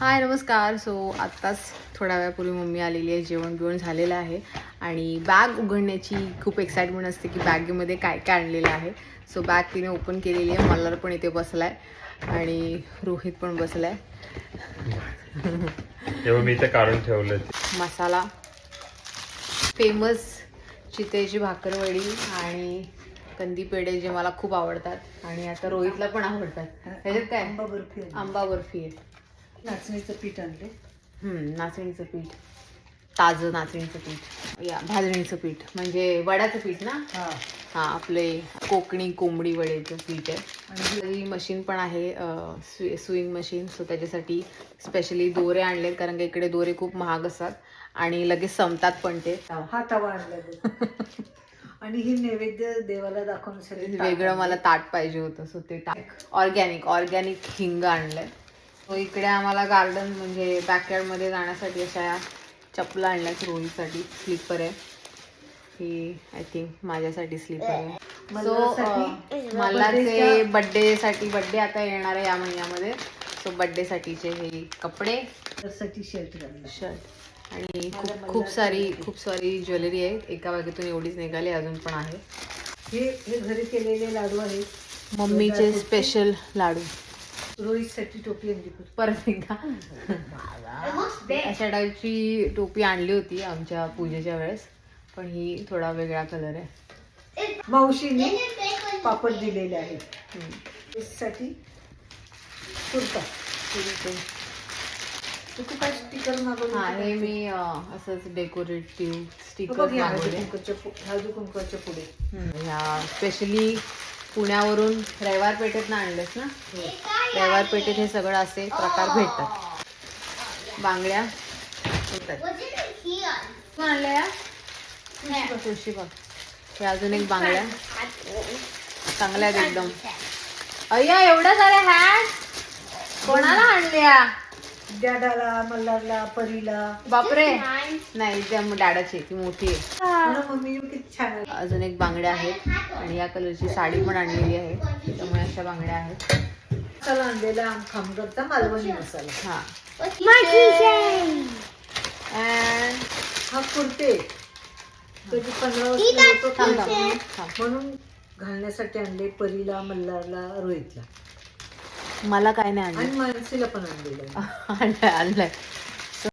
हाय नमस्कार. सो आत्ताच थोड्या वेळापूर्वी मम्मी आलेली आहे, जेवण बिवण झालेलं आहे आणि बॅग उघडण्याची खूप एक्साइटमेंट असते की बॅगेमध्ये काय काय आणलेलं आहे. सो बॅग तिने ओपन केलेली आहे. मल्हार पण इथे बसला आहे आणि रोहित पण बसला आहे. तेव्हा मी ते काढून ठेवलं. मसाला, फेमस चितेची भाकरवडी आणि कंदी पेढे जे मला खूप आवडतात आणि आता रोहितला पण आवडतात. त्याच्यात काय आंबा बर्फी आहे. आंबा बर्फी आहे. नाचणीचं पीठ आणले. नाचणीचं पीठ, ताजं नाचणीचं पीठ, या भाजणीचं पीठ म्हणजे वड्याचं पीठ ना. हा आपले कोकणी कोंबडी वड्याचं पीठ आहे. आणि ही मशीन पण आहे, स्विंग मशीन. सो त्याच्यासाठी स्पेशली दोरे आणले कारण की इकडे दोरे खूप महाग असतात आणि लगेच संपतात पण ते. हा तवा आणला. आणि ही नैवेद्य देवाला दाखवण्यासाठी वेगळं मला ताट पाहिजे होतं. सो ते ऑर्गॅनिक हिंग आणलंय. सो इकडे आम्हाला गार्डन म्हणजे बॅकयार्डमध्ये जाण्यासाठी अशा चपला आणल्यात. रोहीसाठी स्लीपर आहे ही, आय थिंक माझ्यासाठी स्लीपर आहे. सो मल्हारचे बड्डे आता येणार आहे या महिन्यामध्ये. सो बड्डेसाठीचे हे कपडे, शर्ट आणि खूप सारी ज्वेलरी आहे. एका बागेतून एवढीच निघाली, अजून पण आहे. हे घरी केलेले लाडू आहेत. मम्मीचे स्पेशल लाडू. रोहितसाठी टोपी आणली. परत एकदा अशा टाईपची टोपी आणली होती आमच्या पूजेच्या वेळेस, पण ही थोडा वेगळा कलर आहे. मावशीने पापड दिलेले आहेत. साठी कुर्ता. तू काय स्टिकर मागवलं? हा हे मी असंच डेकोरेटिव्ह स्टिकर मागवले. मागवले. हळदी कुंकवाच्या पुढे. ह्या स्पेशली पुण्यावरून रविवार पेठेत आणलेस ना. रविवार पेठेत हे सगळं असे प्रकार भेटतात. बांगड्या आणल्या तुळशी बघ. हे अजून एक बांगड्या चांगल्या आहेत एकदम. अय्या एवढ्या साऱ्या हॅट कोणाला आणल्या? डॅडाला, मल्हारला, परीला. बापरे. नाही त्या डॅडाची ती मोठी आहे. मम्मी किती छान आहे. अजून एक बांगड्या आहेत आणि या कलरची साडी पण आणलेली आहे, त्यामुळे अशा बांगड्या आहेत. मसाला आणलेला खामगरचा मालवणी मसाला. हा हा कुर्ते कधी 15 वर्ष थांब. म्हणून घालण्यासाठी आणले. परीला, मल्हारला, रोहितला मला काय नाही आणि मानसीला पण आणलेलं. आणलंय.